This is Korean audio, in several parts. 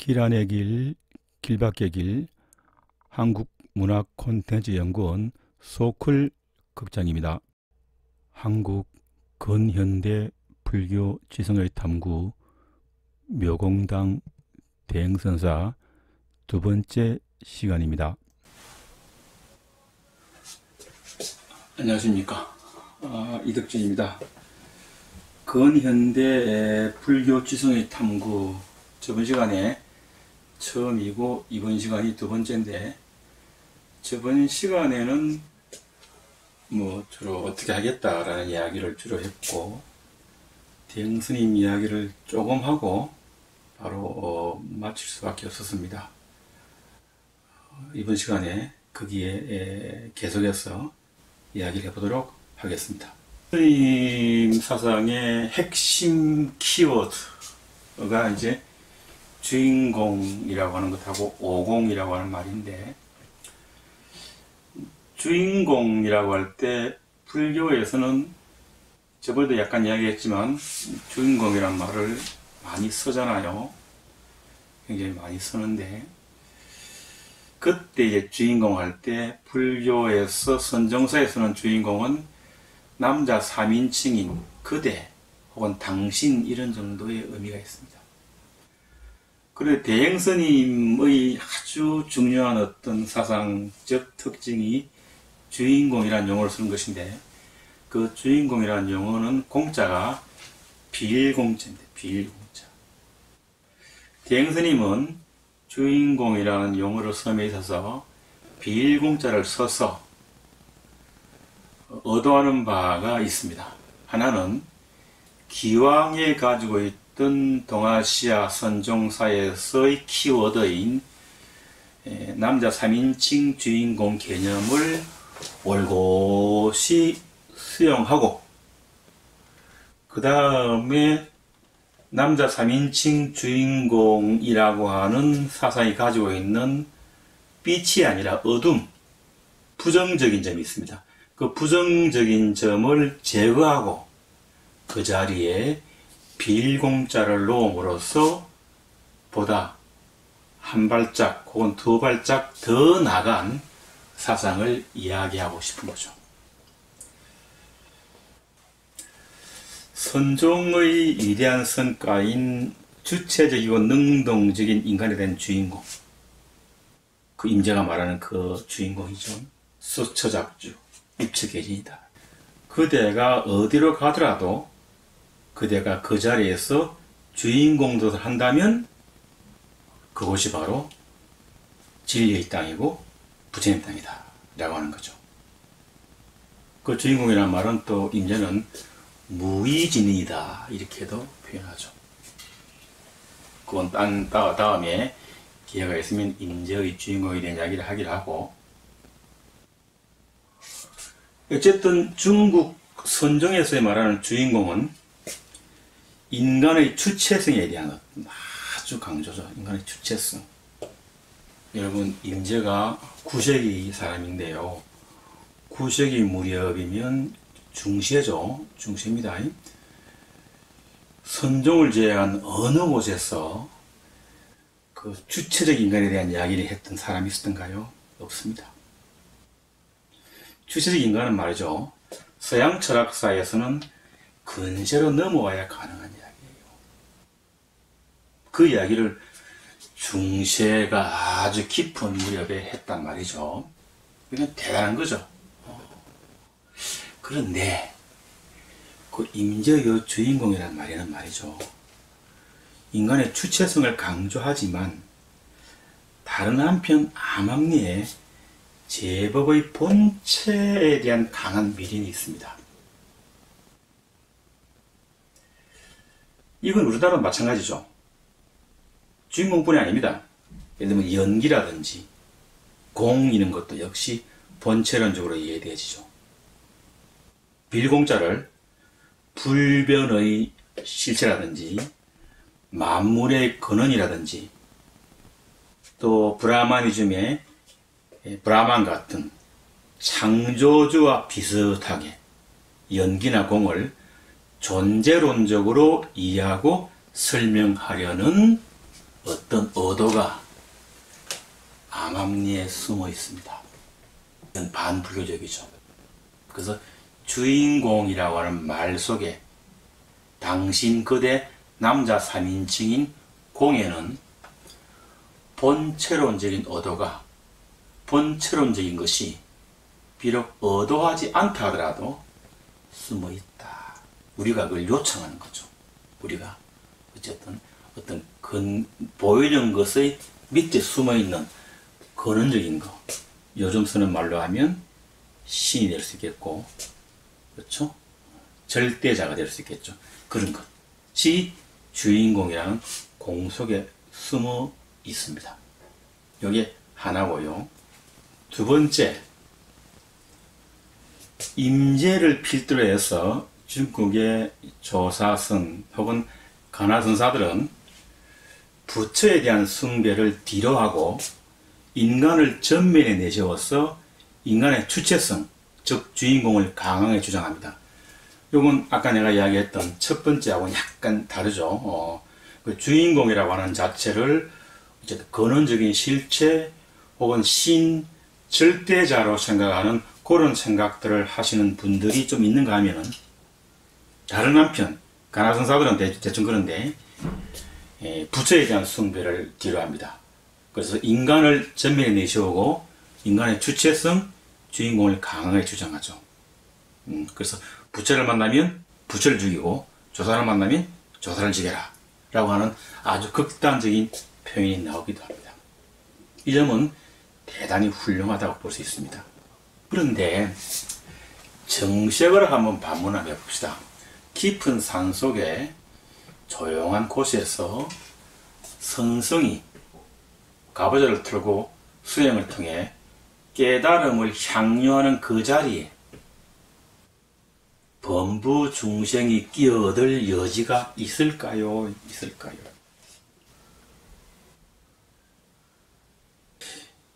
길 안의 길, 길밖의 길, 한국문화콘텐츠연구원 소클 극장입니다. 한국 근현대 불교 지성의 탐구 묘공당 대행선사 두 번째 시간입니다. 안녕하십니까. 이덕진입니다. 근현대 불교 지성의 탐구 저번 시간에 처음이고 이번 시간이 두 번째인데, 저번 시간에는 주로 어떻게 하겠다라는 이야기를 주로 했고, 대행스님 이야기를 조금 하고 바로 마칠 수밖에 없었습니다. 이번 시간에 거기에 계속해서 이야기를 해보도록 하겠습니다. 스님 사상의 핵심 키워드가 이제 주인공이라고 하는 것하고 오공이라고 하는 말인데, 주인공이라고 할 때 불교에서는 저번에도 약간 이야기했지만 주인공이란 말을 많이 쓰잖아요. 굉장히 많이 쓰는데, 그때 이제 주인공 할 때 불교에서 선정서에서는 주인공은 남자 3인칭인 그대 혹은 당신 이런 정도의 의미가 있습니다. 그런데 대행스님의 아주 중요한 어떤 사상적 특징이 주인공이라는 용어를 쓰는 것인데, 그 주인공이라는 용어는 공자가 비일공자입니다. 비일공자. 대행스님은 주인공이라는 용어를 섬에 있어서 비일공자를 써서 얻어하는 바가 있습니다. 하나는 기왕에 가지고 있던 동아시아 선종사에서의 키워드인 남자 3인칭 주인공 개념을 올곧이 수용하고, 그 다음에 남자 3인칭 주인공이라고 하는 사상이 가지고 있는 빛이 아니라 어둠, 부정적인 점이 있습니다. 그 부정적인 점을 제거하고 그 자리에 비일공자를 놓음으로써 보다 한 발짝 혹은 두 발짝 더 나간 사상을 이야기하고 싶은 거죠. 선종의 위대한 성과인 주체적이고 능동적인 인간에 대한 주인공, 그 임재가 말하는 그 주인공이죠. 수처작주, 입처계진이다. 그대가 어디로 가더라도 그대가 그 자리에서 주인공 노릇을 한다면 그곳이 바로 진리의 땅이고 부처님 땅이다 라고 하는 거죠. 그 주인공이라는 말은 또 임재는 무의진이다 이렇게도 표현하죠. 그건 다음에 기회가 있으면 임재의 주인공에 대한 이야기를 하기로 하고, 어쨌든 중국 선종에서 말하는 주인공은 인간의 주체성에 대한 아주 강조죠. 인간의 주체성. 여러분, 임재가 9세기 사람인데요. 9세기 무렵이면 중세죠. 중세입니다. 선종을 제외한 어느 곳에서 그 주체적 인간에 대한 이야기를 했던 사람이 있었던가요? 없습니다. 주체적 인간은 말이죠, 서양 철학사에서는 근세로 넘어와야 가능한 이야기예요. 그 이야기를 중세가 아주 깊은 무렵에 했단 말이죠. 그냥 대단한 거죠. 그런데 그 임재의 주인공이란 말에는 말이죠, 인간의 주체성을 강조하지만 다른 한편 암암리에 제법의 본체에 대한 강한 미련이 있습니다. 이건 우리나라도 마찬가지죠. 주인공뿐이 아닙니다. 예를 들면 연기라든지 공 이런 것도 역시 본체론적으로 이해되어지죠. 빌공자를 불변의 실체라든지 만물의 근원이라든지, 또 브라마니즘의 브라만 같은 창조주와 비슷하게 연기나 공을 존재론적으로 이해하고 설명하려는 어떤 의도가 암암리에 숨어 있습니다. 이건 반불교적이죠. 그래서 주인공이라고 하는 말 속에 당신 그대 남자 3인칭인 공에는 본체론적인 의도가, 본체론적인 것이 비록 의도하지 않다 하더라도 숨어 있다. 우리가 그걸 요청하는 거죠. 우리가 어쨌든 어떤 보이는 것의 밑에 숨어 있는 근원적인 거, 요즘 쓰는 말로 하면 신이 될 수 있겠고, 그렇죠? 절대자가 될 수 있겠죠. 그런 것이 주인공이라는 공 속에 숨어 있습니다. 이게 하나고요. 두 번째, 임재를 필두로 해서 중국의 조사선 혹은 가나선사들은 부처에 대한 숭배를 뒤로하고 인간을 전면에 내세워서 인간의 주체성, 즉 주인공을 강하게 주장합니다. 이건 아까 내가 이야기했던 첫 번째하고는 약간 다르죠. 그 주인공이라고 하는 자체를 어쨌든 근원적인 실체 혹은 신, 절대자로 생각하는 그런 생각들을 하시는 분들이 좀 있는가 하면은, 다른 한편 가나선사들은 대충 그런데 부처에 대한 숭배를 뒤로합니다. 그래서 인간을 전면에 내세우고 인간의 주체성, 주인공을 강하게 주장하죠. 그래서 부처를 만나면 부처를 죽이고 조사를 만나면 조사를 죽여라 라고 하는 아주 극단적인 표현이 나오기도 합니다. 이 점은 대단히 훌륭하다고 볼 수 있습니다. 그런데 정색을 한번 반문을 해봅시다. 깊은 산 속에 조용한 곳에서 선성이 갑오절을 틀고 수행을 통해 깨달음을 향유하는 그 자리에 범부 중생이 끼어들 여지가 있을까요? 있을까요?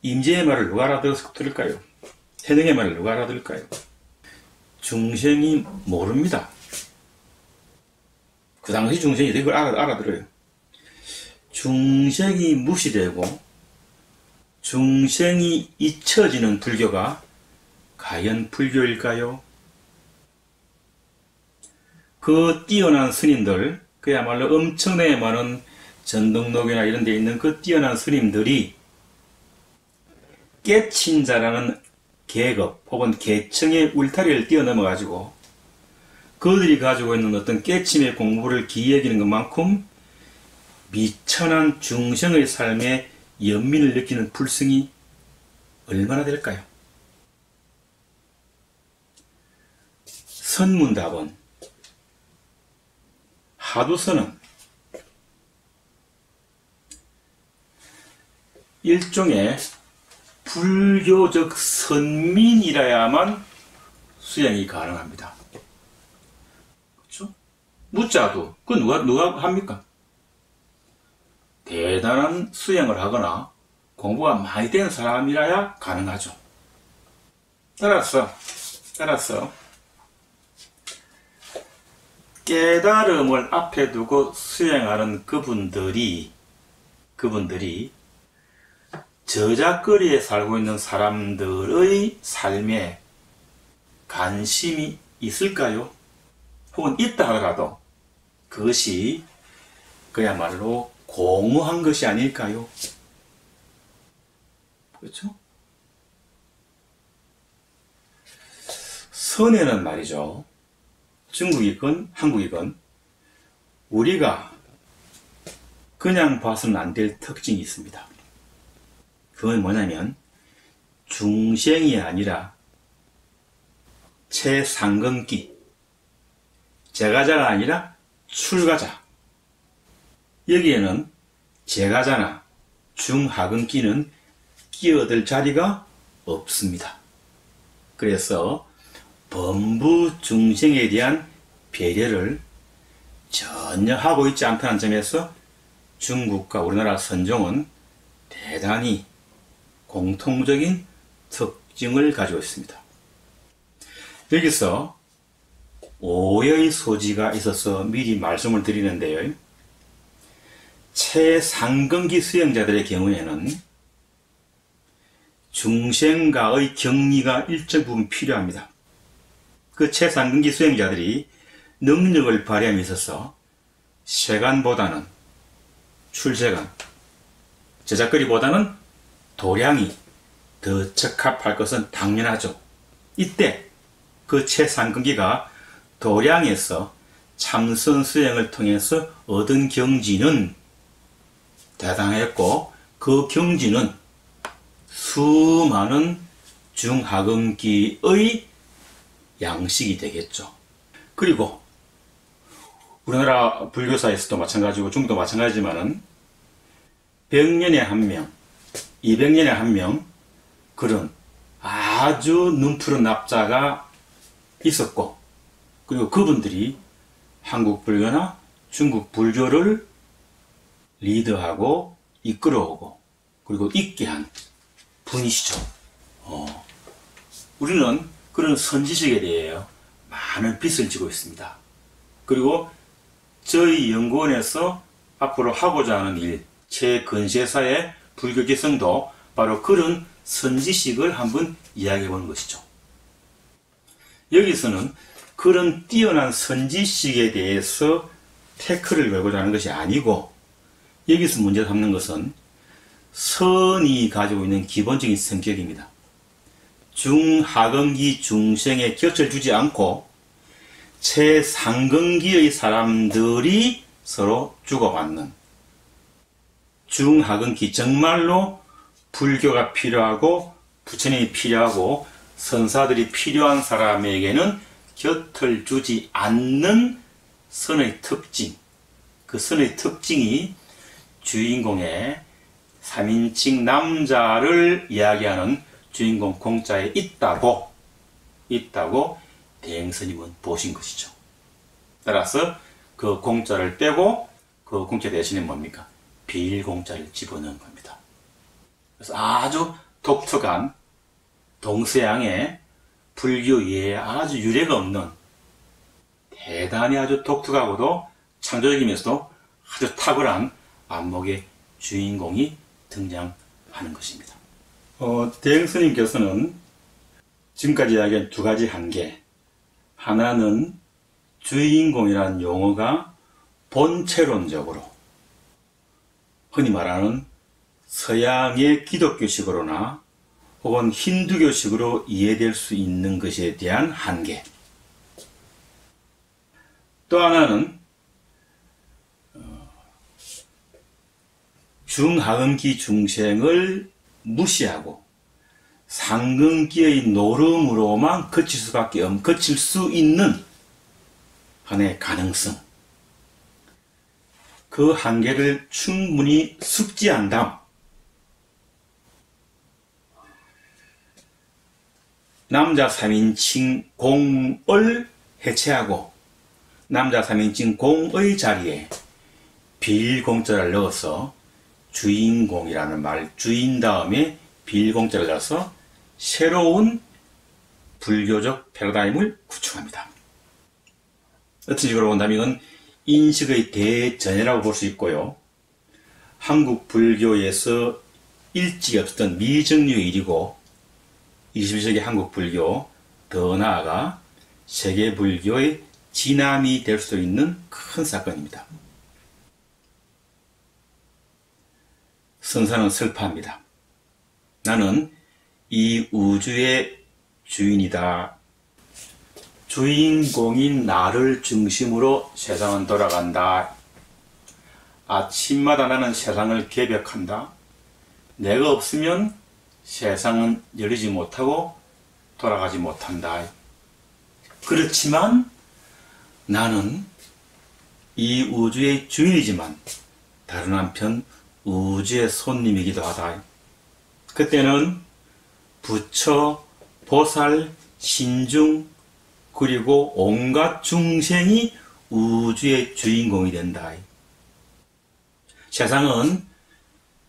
임재의 말을 누가 알아들을까요? 해능의 말을 누가 알아들을까요? 중생이 모릅니다. 그 당시 중생이 이걸 알아들어요. 중생이 무시되고 중생이 잊혀지는 불교가 과연 불교일까요? 그 뛰어난 스님들, 그야말로 엄청나게 많은 전등록이나 이런 데 있는 그 뛰어난 스님들이 깨친 자라는 계급 혹은 계층의 울타리를 뛰어넘어 가지고 그들이 가지고 있는 어떤 깨침의 공부를 기여기는 것만큼 미천한 중생의 삶에 연민을 느끼는 불승이 얼마나 될까요? 선문답은 하두선은 일종의 불교적 선민이라야만 수행이 가능합니다. 그렇죠? 무자도 그 누가 합니까? 대단한 수행을 하거나 공부가 많이 된 사람이라야 가능하죠. 따라서 깨달음을 앞에 두고 수행하는 그분들이 저작거리에 살고 있는 사람들의 삶에 관심이 있을까요? 혹은 있다 하더라도 그것이 그야말로 공허한 것이 아닐까요? 그렇죠? 선에는 말이죠. 중국이건 한국이건 우리가 그냥 봐서는 안 될 특징이 있습니다. 그건 뭐냐면 중생이 아니라 최상근기, 제가자가 아니라 출가자. 여기에는 제가자나 중하근기는 끼어들 자리가 없습니다. 그래서 범부 중생에 대한 배려를 전혀 하고 있지 않다는 점에서 중국과 우리나라 선종은 대단히 공통적인 특징을 가지고 있습니다. 여기서 오해의 소지가 있어서 미리 말씀을 드리는데요. 최상근기 수행자들의 경우에는 중생과의 격리가 일정 부분 필요합니다. 그 최상근기 수행자들이 능력을 발휘함에 있어서 세간보다는 출세간, 제작거리보다는 도량이 더 적합할 것은 당연하죠. 이때 그 최상근기가 도량에서 참선 수행을 통해서 얻은 경지는 대단했고, 그 경지는 수많은 중하근기의 양식이 되겠죠. 그리고 우리나라 불교사에서도 마찬가지고 중도 마찬가지지만은 100년에 한 명, 200년에 한 명 그런 아주 눈푸른 납자가 있었고, 그리고 그분들이 한국 불교나 중국 불교를 리드하고 이끌어오고 그리고 있게 한 분이시죠. 우리는 그런 선지식에 대해 많은 빚을 지고 있습니다. 그리고 저희 연구원에서 앞으로 하고자 하는 일, 최근세사의 불교 기성도 바로 그런 선지식을 한번 이야기해 보는 것이죠. 여기서는 그런 뛰어난 선지식에 대해서 태클을 걸고자 하는 것이 아니고, 여기서 문제 삼는 것은 선이 가지고 있는 기본적인 성격입니다. 중하근기 중생에 곁을 주지 않고 최상근기의 사람들이 서로 주고받는, 중하근기, 정말로 불교가 필요하고 부처님이 필요하고 선사들이 필요한 사람에게는 곁을 주지 않는 선의 특징, 그 선의 특징이 주인공의 3인칭 남자를 이야기하는 주인공 공자에 있다고 대행스님은 보신 것이죠. 따라서 그 공자를 빼고 그 공자 대신에 뭡니까? 비일공자를 집어넣은 겁니다. 그래서 아주 독특한 동서양의 불교에 아주 유례가 없는, 대단히 아주 독특하고도 창조적이면서도 아주 탁월한 안목의 주인공이 등장하는 것입니다. 대행스님께서는 지금까지 이야기한 두 가지 한계, 하나는 주인공이라는 용어가 본체론적으로 흔히 말하는 서양의 기독교식으로나 혹은 힌두교식으로 이해될 수 있는 것에 대한 한계, 또 하나는 중하근기 중생을 무시하고 상근기의 노름으로만 거칠 수 있는 하나의 가능성, 그 한계를 충분히 숙지한 다음 남자 3인칭 공을 해체하고 남자 3인칭 공의 자리에 비일공자를 넣어서 주인공이라는 말, 주인 다음에 비일공자를 넣어서 새로운 불교적 패러다임을 구축합니다. 어떤 식으로 본다면 이건 인식의 대전이라고 볼 수 있고요. 한국 불교에서 일찍이 없었던 미정류의 일이고 21세기 한국 불교, 더 나아가 세계 불교의 진함이 될 수 있는 큰 사건입니다. 선사는 슬퍼합니다. 나는 이 우주의 주인이다. 주인공인 나를 중심으로 세상은 돌아간다. 아침마다 나는 세상을 개벽한다. 내가 없으면 세상은 열리지 못하고 돌아가지 못한다. 그렇지만 나는 이 우주의 주인이지만 다른 한편 우주의 손님이기도 하다. 그때는 부처, 보살, 신중, 그리고 온갖 중생이 우주의 주인공이 된다. 세상은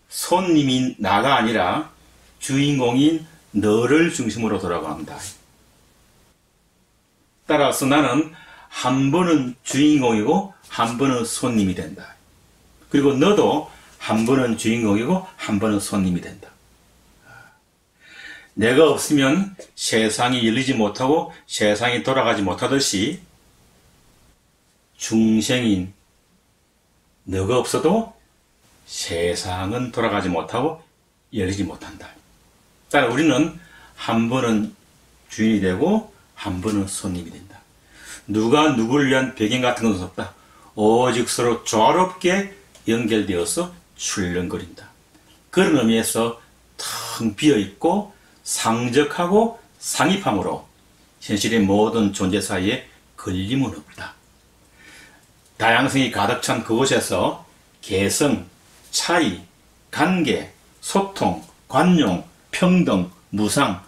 손님인 나가 아니라 주인공인 너를 중심으로 돌아간다. 따라서 나는 한 번은 주인공이고 한 번은 손님이 된다. 그리고 너도 한 번은 주인공이고 한 번은 손님이 된다. 내가 없으면 세상이 열리지 못하고 세상이 돌아가지 못하듯이 중생인 너가 없어도 세상은 돌아가지 못하고 열리지 못한다. 따라 우리는 한 번은 주인이 되고 한 번은 손님이 된다. 누가 누구를 위한 배경 같은 것은 없다. 오직 서로 조화롭게 연결되어서 출렁거린다. 그런 의미에서 텅 비어있고 상적하고 상입함으로 현실의 모든 존재 사이에 걸림은 없다. 다양성이 가득 찬 그곳에서 개성, 차이, 관계, 소통, 관용, 평등, 무상,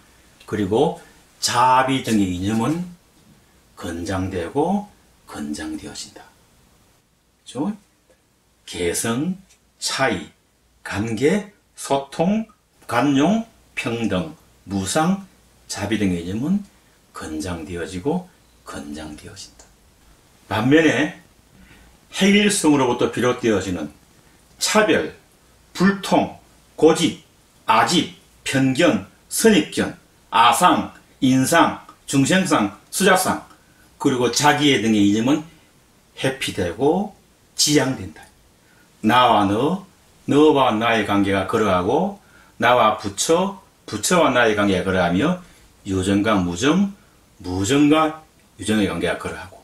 그리고 자비 등의 이념은 건장되고 건장되어진다. 그렇죠? 개성, 차이, 관계, 소통, 관용, 평등, 무상, 자비 등의 이념은 건장되어지고 건장되어진다. 반면에 해일성으로부터 비롯되어지는 차별, 불통, 고집, 아집, 편견, 선입견, 아상, 인상, 중생상, 수자상, 그리고 자기애 등의 이념은 회피되고 지양된다. 나와 너, 너와 나의 관계가 그러하고 나와 부처, 부처와 나의 관계가 그러하며 유정과 무정, 무정과 유정의 관계가 그러하고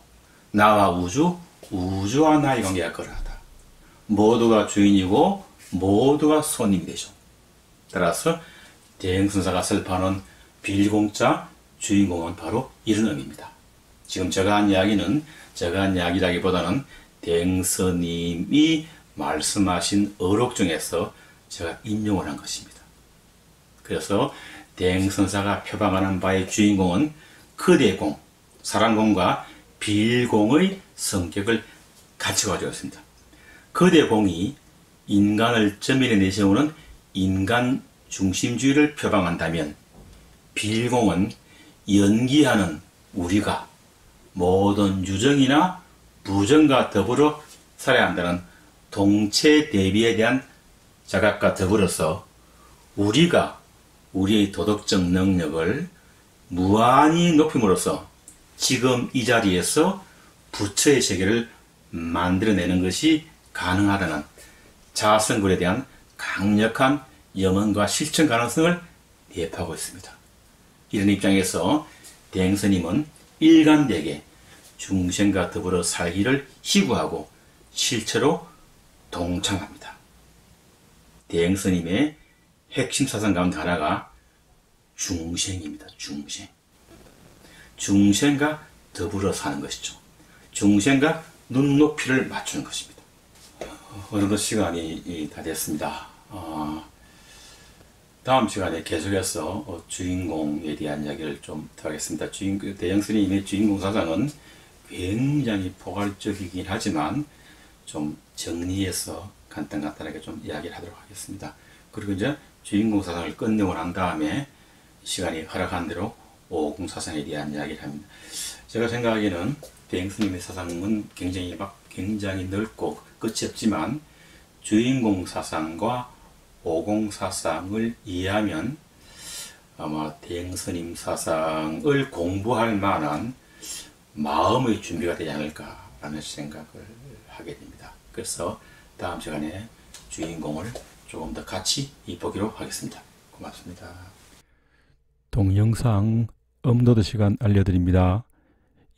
나와 우주, 우주와 나의 관계가 그러하다. 모두가 주인이고 모두가 손님이 되죠. 따라서 대행선사가 설파하는 빌공자 주인공은 바로 이런 의미입니다. 지금 제가 한 이야기는 제가 한 이야기라기보다는 대행스님이 말씀하신 어록 중에서 제가 인용을 한 것입니다. 그래서 대행선사가 표방하는 바의 주인공은 거대공, 사랑공과 빌공의 성격을 같이 가지고 있습니다. 거대공이 인간을 전면에 내세우는 인간 중심주의를 표방한다면 빌공은 연기하는 우리가 모든 유정이나 부정과 더불어 살아야 한다는 동체 대비에 대한 자각과 더불어서 우리가 우리의 도덕적 능력을 무한히 높임으로써 지금 이 자리에서 부처의 세계를 만들어내는 것이 가능하다는 자성굴에 대한 강력한 염원과 실천 가능성을 내포하고 있습니다. 이런 입장에서 대행스님은 일관되게 중생과 더불어 살기를 희구하고 실체로 동참합니다. 대행스님의 핵심 사상 가운데 하나가 중생입니다. 중생. 중생과 더불어 사는 것이죠. 중생과 눈높이를 맞추는 것입니다. 어느덧 시간이 다 됐습니다. 다음 시간에 계속해서 주인공에 대한 이야기를 좀 더 하겠습니다. 대행스님의 주인공 사상은 굉장히 포괄적이긴 하지만 좀 정리해서 간단하게 좀 이야기를 하도록 하겠습니다. 그리고 이제 주인공 사상을 끝내고 난 다음에 시간이 허락한 대로 오공 사상에 대한 이야기를 합니다. 제가 생각하기에는 대행스님의 사상은 굉장히 넓고 끝이 없지만 주인공 사상과 오공 사상을 이해하면 아마 대행스님 사상을 공부할 만한 마음의 준비가 되지 않을까라는 생각을 하게 됩니다. 그래서 다음 시간에 주인공을 조금 더 같이 보기로 하겠습니다. 고맙습니다. 동영상 업로드 시간 알려드립니다.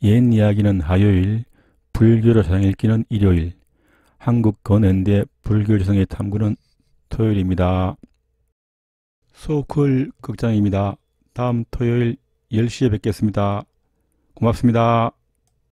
옛 이야기는 화요일, 불교로 사상 읽기는 일요일, 한국 근현대 불교 조성의 탐구는 토요일입니다. 소클 극장입니다. 다음 토요일 10시에 뵙겠습니다. 고맙습니다.